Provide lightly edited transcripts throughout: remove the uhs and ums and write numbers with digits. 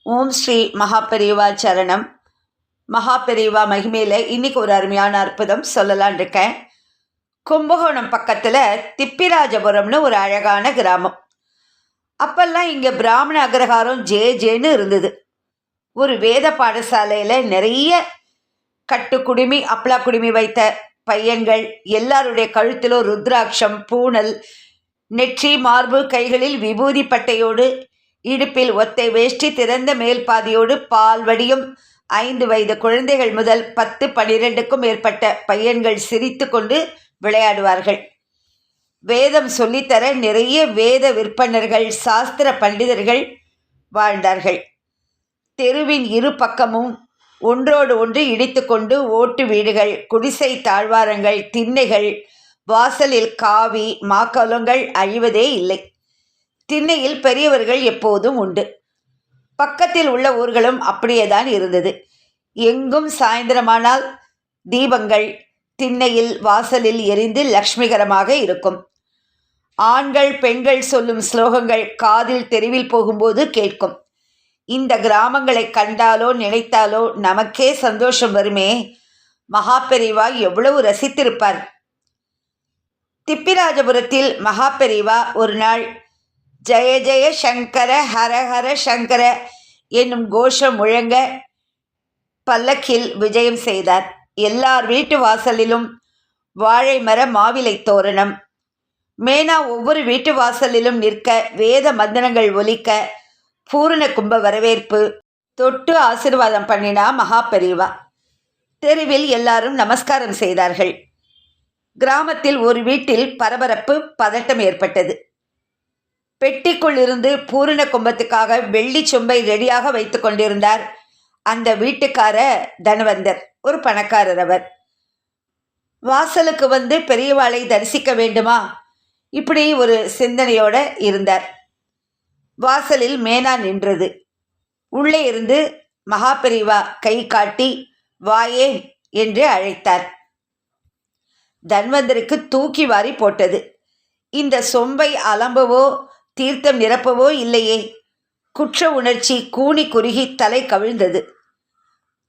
ஓம் ஸ்ரீ மகாபெரிவா சரணம். மகாபெரிவா மகிமையில் இன்னைக்கு ஒரு அருமையான அற்புதம் சொல்லலான் இருக்கேன். கும்பகோணம் பக்கத்தில் திப்பிராஜபுரம்னு ஒரு அழகான கிராமம். அப்பெல்லாம் இங்கே பிராமண அக்ரஹாரம் ஜேன்னு இருந்தது. ஒரு வேத பாடசாலையில் நிறைய கட்டு குடுமி அப்பளா குடுமி வைத்த பையன்கள், எல்லாருடைய கழுத்திலும் ருத்ராட்சம், பூணல், நெற்றி, மார்பு, கைகளில் விபூதி பட்டையோடு, இடுப்பில் ஒத்தை வேஷ்டி, திறந்த மேல் பாதியோடு பால் வடியும் 5 வயது குழந்தைகள் முதல் 10-12க்கும் மேற்பட்ட பையன்கள் சிரித்து கொண்டு விளையாடுவார்கள். வேதம் சொல்லித்தர நிறைய வேத விற்பனர்கள், சாஸ்திர பண்டிதர்கள் வாழ்ந்தார்கள். தெருவின் இரு பக்கமும் ஒன்றோடு ஒன்று இடித்து கொண்டு ஓட்டு வீடுகள், குடிசை தாழ்வாரங்கள், திண்ணைகள், வாசலில் காவி மாக்கோலங்கள் அழிவதே இல்லை. திண்ணையில் பெரியவர்கள் எப்போதும் உண்டு. பக்கத்தில் உள்ள ஊர்களும் அப்படியேதான் இருந்தது. எங்கும் சாயந்தரமானால் தீபங்கள் திண்ணையில் வாசலில் எரிந்து லக்ஷ்மிகரமாக இருக்கும். ஆண்கள் பெண்கள் சொல்லும் ஸ்லோகங்கள் காதில் தெருவில் போகும்போது கேட்கும். இந்த கிராமங்களை கண்டாலோ நினைத்தாலோ நமக்கே சந்தோஷம் வருமே. மகாபெரிவா எவ்வளவு ரசித்திருப்பார். திப்பிராஜபுரத்தில் மகாபெரிவா ஒரு நாள் ஜெய ஜெய சங்கர ஹர ஹர சங்கர என்னும் கோஷம் முழங்க பல்லக்கில் விஜயம் செய்தார். எல்லார் வீட்டு வாசலிலும் வாழை மர மாவிலை தோரணம். மேனா ஒவ்வொரு வீட்டு வாசலிலும் நிற்க வேத மந்திரங்கள் ஒலிக்க பூரண கும்ப வரவேற்பு. தொட்டு ஆசீர்வாதம் பண்ணினா மகாபெரிவா. தெருவில் எல்லாரும் நமஸ்காரம் செய்தார்கள். கிராமத்தில் ஒரு வீட்டில் பரபரப்பு பதட்டம் ஏற்பட்டது. பெட்டிக்குள் இருந்து பூரண கும்பத்துக்காக வெள்ளி சொம்பை ரெடியாக வைத்து கொண்டிருந்தார் அந்த வீட்டுக்கார தனவந்தர். ஒரு பணக்காரர் அவர். வாசலுக்கு வந்து பெரியவாளை தரிசிக்க வேண்டுமா, இப்படி ஒரு சிந்தனையோட இருந்தார். வாசலில் மேனா நின்றது. உள்ளே இருந்து மகாபெரிவா கை காட்டி வாயே என்று அழைத்தார். தன்வந்தருக்கு தூக்கி வாரி போட்டது. இந்த சொம்பை அலம்பவோ தீர்த்தம் நிரப்பவோ இல்லையே. குற்ற உணர்ச்சி கூனி குறுகி தலை கவிழ்ந்தது.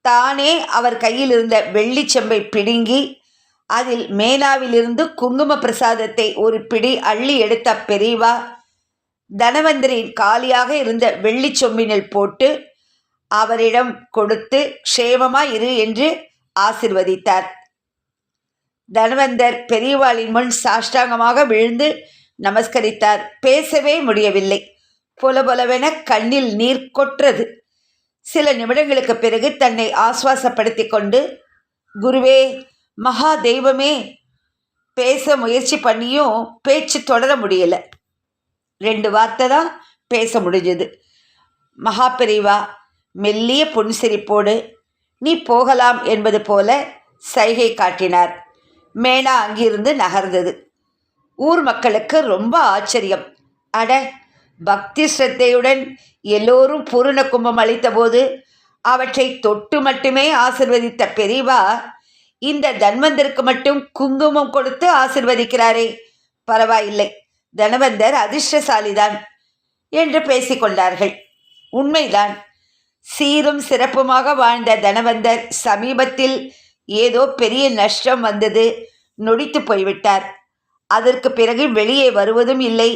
தானே அவர் கையில் இருந்த வெள்ளி செம்பை பிடுங்கி அதில் மேனாவிலிருந்து குங்கும பிரசாதத்தை ஒரு பிடி அள்ளி எடுத்த பெரியவா தனவந்தரின் காலியாக இருந்த வெள்ளி சொம்பினில் போட்டு அவரிடம் கொடுத்து க்ஷேமமாயிரு என்று ஆசிர்வதித்தார். தனவந்தர் பெரியவாளின் முன் சாஷ்டாங்கமாக விழுந்து நமஸ்கரித்தார். பேசவே முடியவில்லை. பொலபொலவென கண்ணில் நீர் கொற்றது. சில நிமிடங்களுக்கு பிறகு தன்னை ஆஸ்வாசப்படுத்தி கொண்டு, குருவே, மகா தெய்வமே, பேச முயற்சி பண்ணியும் பேச்சு தொடர முடியல. 2 வார்த்தை தான் பேச முடிஞ்சது. மகாபெரிவா மெல்லிய புன்சிரிப்போடு நீ போகலாம் என்பது போல சைகை காட்டினார். மேனா அங்கிருந்து நகர்ந்தது. ஊர் மக்களுக்கு ரொம்ப ஆச்சரியம். அட, பக்தி ஸ்ரத்தையுடன் எல்லோரும் பூரண கும்பம் அளித்தபோது அவற்றை தொட்டு மட்டுமே ஆசிர்வதித்த பெரியவா இந்த தன்வந்தருக்கு மட்டும் குங்குமம் கொடுத்து ஆசிர்வதிக்கிறாரே, பரவாயில்லை, தனவந்தர் அதிர்ஷ்டசாலிதான் என்று பேசிக்கொண்டார்கள். உண்மைதான். சீரும் சிறப்புமாக வாழ்ந்த தனவந்தர் சமீபத்தில் ஏதோ பெரிய நஷ்டம் வந்தது, நொடித்து போய்விட்டார். அதற்கு பிறகு வெளியே வருவதும் இல்லை,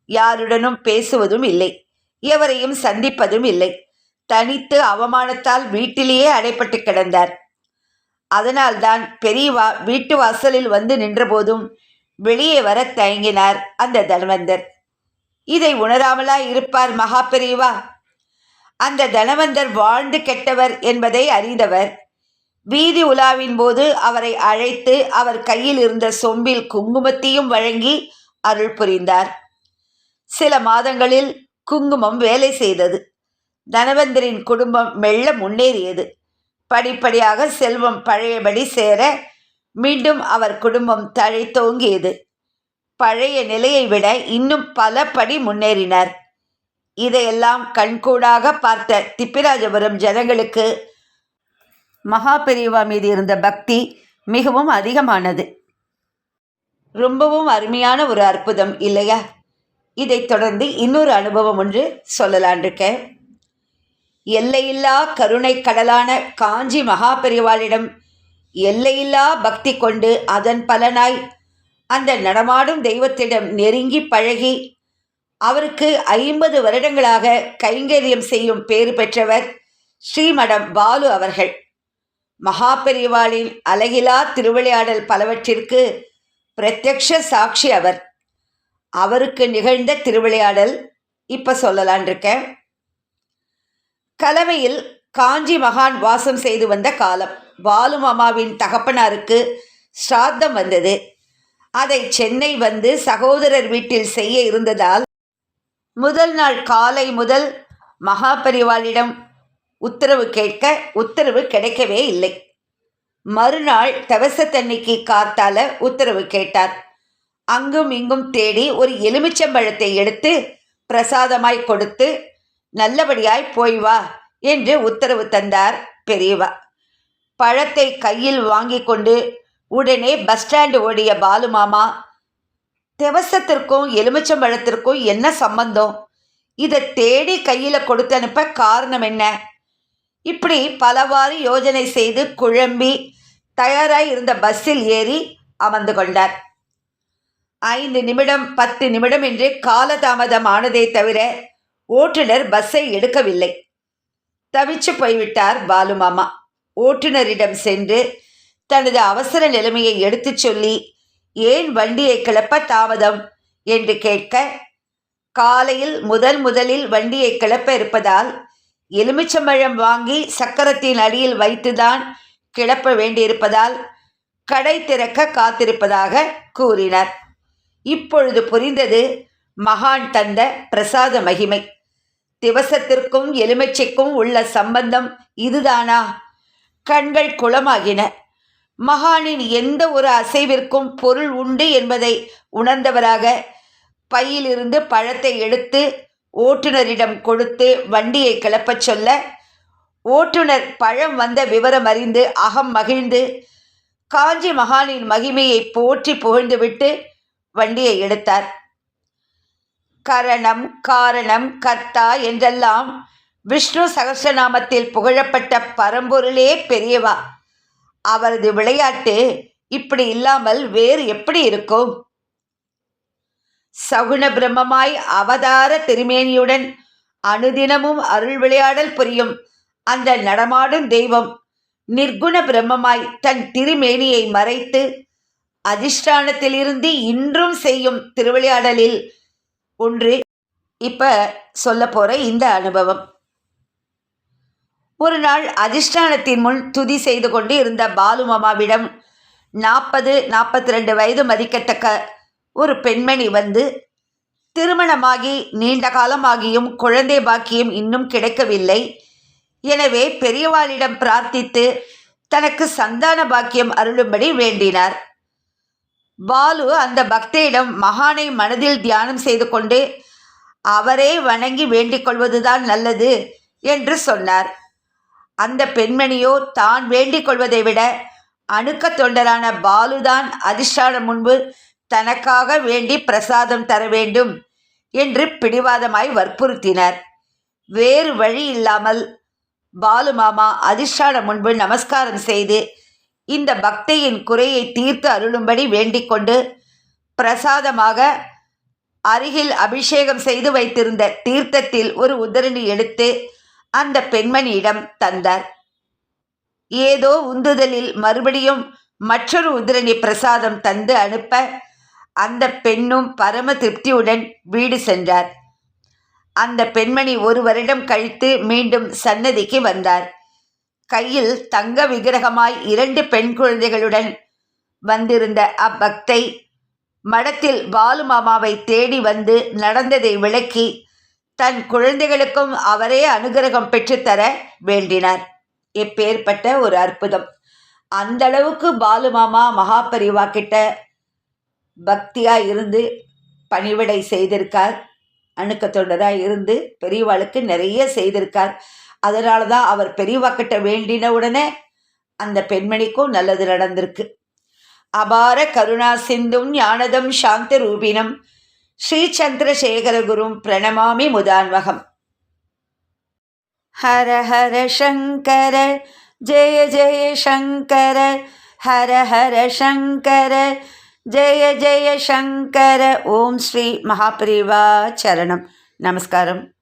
யாருடனும் பேசுவதும் இல்லை, எவரையும் சந்திப்பதும் இல்லை. தனித்து அவமானத்தால் வீட்டிலேயே அடைப்பட்டு கிடந்தார். அதனால்தான் பெரியவா வீட்டு வாசலில் வந்து நின்றபோதும் வெளியே வர தயங்கினார் அந்த தனவந்தர். இதை உணராமலா இருப்பார் மகாபெரிவா? அந்த தனவந்தர் வாழ்ந்து கெட்டவர் என்பதை அறிந்தவர். வீதி உலாவின் போது அவரை அழைத்து அவர் கையில் இருந்த சொம்பில் குங்குமத்தையும் வழங்கி அருள் புரிந்தார். சில மாதங்களில் குங்குமம் வேலை செய்தது. தனவந்தரின் குடும்பம் மெல்ல முன்னேறியது. படிப்படியாக செல்வம் பழையபடி சேர மீண்டும் அவர் குடும்பம் தழைத்தோங்கியது. பழைய நிலையை விட இன்னும் பல படி முன்னேறினார். இதையெல்லாம் கண்கூடாக பார்த்த திப்பிராஜபுரம் ஜனங்களுக்கு மகாபெரிவா மீது இருந்த பக்தி மிகவும் அதிகமானது. ரொம்பவும் அருமையான ஒரு அற்புதம் இல்லையா? இதைத் தொடர்ந்து இன்னொரு அனுபவம் ஒன்று சொல்லலான் இருக்கேன். எல்லையில்லா கருணை கடலான காஞ்சி மகாபெரிவாளிடம் எல்லையில்லா பக்தி கொண்டு அதன் பலனாய் அந்த நடமாடும் தெய்வத்திடம் நெருங்கி பழகி அவருக்கு 50 வருடங்களாக கைங்கரியம் செய்யும் பேறு பெற்றவர் ஸ்ரீமடம் பாலு அவர்கள். மகாபெரிவாளின் அழகிலா திருவிளையாடல் பலவற்றிற்கு பிரத்யக்ஷ சாட்சி அவர். அவருக்கு நிகழ்ந்த திருவிளையாடல் இப்ப சொல்லலான் இருக்கேன். கலவையில் காஞ்சி மகான் வாசம் செய்து வந்த காலம். பாலு மாமாவின் தகப்பனாருக்கு ஸ்ராத்தம் வந்தது. அதை சென்னை வந்து சகோதரர் வீட்டில் செய்ய இருந்ததால் முதல் நாள் காலை முதல் மகாபெரிவாளிடம் உத்தரவு கேட்க உத்தரவு கிடைக்கவே இல்லை. மறுநாள் தவசத்தன்னைக்கு காத்தால உத்தரவு கேட்டார். அங்கும் இங்கும் தேடி ஒரு எலுமிச்சம்பழத்தை எடுத்து பிரசாதமாய் கொடுத்து நல்லபடியாய் போய் வா என்று உத்தரவு தந்தார் பெரியவா. பழத்தை கையில் வாங்கி கொண்டு உடனே பஸ் ஸ்டாண்டு ஓடிய பாலு மாமா, தெவசத்திற்கும் எலுமிச்சம்பழத்திற்கும் என்ன சம்பந்தம்? இதை தேடி கையில் கொடுத்து அனுப்ப காரணம் என்ன? இப்படி பலவாறு யோஜனை செய்து குழம்பி தயாராய் இருந்த பஸ்ஸில் ஏறி அமர்ந்து கொண்டார். 5 நிமிடம் 10 நிமிடம் என்று காலதாமதம் ஆனதை தவிர ஓட்டுநர் பஸ்ஸை எடுக்கவில்லை. தவிச்சு போய்விட்டார் பாலு மாமா. ஓட்டுநரிடம் சென்று தனது அவசர நிலைமையை எடுத்துச் சொல்லி ஏன் வண்டியை கிளப்ப தாமதம் என்று கேட்க, காலையில் முதலில் வண்டியை கிளப்ப இருப்பதால் எலுமிச்சம்பழம் வாங்கி சக்கரத்தின் அடியில் வைத்துதான் கிளப்ப வேண்டியிருப்பதால் கடை திறக்க காத்திருப்பதாக கூறினார். இப்பொழுது புரிந்தது மகான் தந்த பிரசாத மகிமை. திவசத்திற்கும் எலுமிச்சைக்கும் உள்ள சம்பந்தம் இதுதானா? கண்கள் குளமாகின. மகானின் எந்த ஒரு அசைவிற்கும் பொருள் உண்டு என்பதை உணர்ந்தவராக பையிலிருந்து பழத்தை எடுத்து ஓட்டுநரிடம் கொடுத்து வண்டியை கிளப்பச் சொல்ல, ஓட்டுநர் பழம் வந்த விவரம் அறிந்து அகம் மகிழ்ந்து காஞ்சி மகானின் மகிமையை போற்றி புகழ்ந்துவிட்டு வண்டியை எடுத்தார். கரணம் காரணம் கர்த்தா என்றெல்லாம் விஷ்ணு சகஸ்ரநாமத்தில் புகழப்பட்ட பரம்பொருளே பெரியவா. அவரது விளையாட்டு இப்படி இல்லாமல் வேறு எப்படி இருக்கும்? சகுண பிரம்மமாய் அவதார திருமேனியுடன் அனுதினமும் அருள் விளையாடல் புரியும் அந்த நடமாடும் தெய்வம் நிர்குண பிரம்மமாய் தன் திருமேனியை மறைத்து அதிஷ்டானத்திலிருந்து இன்றும் செய்யும் திருவிளையாடலில் ஒன்று இப்ப சொல்ல போற இந்த அனுபவம். ஒரு நாள் அதிஷ்டானத்தின் முன் துதி செய்து கொண்டு இருந்த பாலு மாமாவிடம் 40-42 வயது மதிக்கத்தக்க ஒரு பெண்மணி வந்து, திருமணமாகி நீண்ட காலமாகியும் குழந்தை பாக்கியம் இன்னும் கிடைக்கவில்லை, எனவே பெரியவாளிடம் பிரார்த்தித்து தனக்கு சந்தான பாக்கியம் அருளும்படி வேண்டினார். பாலு அந்த பக்தையிடம் மகானை மனதில் தியானம் செய்து கொண்டு அவரே வணங்கி வேண்டிக் கொள்வதுதான் நல்லது என்று சொன்னார். அந்த பெண்மணியோ தான் வேண்டிக் கொள்வதை விட அணுக்க தொண்டரான பாலுதான் அதிஷ்டானம் முன்பு தனக்காக வேண்டி பிரசாதம் தர வேண்டும் என்று பிடிவாதமாய் வற்புறுத்தினார். வேறு வழி இல்லாமல் பாலு மாமா அதிஷ்டானம் முன்பு நமஸ்காரம் செய்து இந்த பக்தையின் குறையை தீர்த்து அருளும்படி வேண்டிக் கொண்டு பிரசாதமாக அருகில் அபிஷேகம் செய்து வைத்திருந்த தீர்த்தத்தில் ஒரு உதரணி எடுத்து அந்த பெண்மணியிடம் தந்தார். ஏதோ உந்துதலில் மறுபடியும் மற்றொரு உதிரணி பிரசாதம் தந்து அனுப்ப அந்த பெண்ணும் பரம திருப்தியுடன் வீடு சென்றார். அந்த பெண்மணி 1 வருடம் கழித்து மீண்டும் சன்னதிக்கு வந்தார். கையில் தங்க விக்கிரகமாய் 2 பெண் குழந்தைகளுடன் வந்திருந்த அப்பக்தை மடத்தில் பாலு மாமாவை தேடி வந்து நடந்ததை விளக்கி தன் குழந்தைகளுக்கும் அவரே அனுகிரகம் பெற்றுத்தர வேண்டினார். எப்பேற்பட்ட ஒரு அற்புதம்! அந்த அளவுக்கு பாலு மாமா மகாபெரிவா கிட்ட பக்தியா இருந்து பணிவிடை செய்திருக்கார். அணுக்க தொண்டராக இருந்து பெரியவாளுக்கு நிறைய செய்திருக்கார். அதனால தான் அவர் பெரியவா கிட்ட வேண்டின உடனே அந்த பெண்மணிக்கும் நல்லது நடந்திருக்கு. அபார கருணா சிந்தும் ஞானதம் சாந்த ரூபினம் ஸ்ரீ சந்திரசேகர குரும் பிரணமாமி முதான்வகம். ஹர ஹர சங்கர ஜெய ஜெய சங்கர ஹர ஹர சங்கர ஜெய ஜெய சங்கர. ஓம் ஸ்ரீ மகாபிரிவா சரணம். நமஸ்காரம்.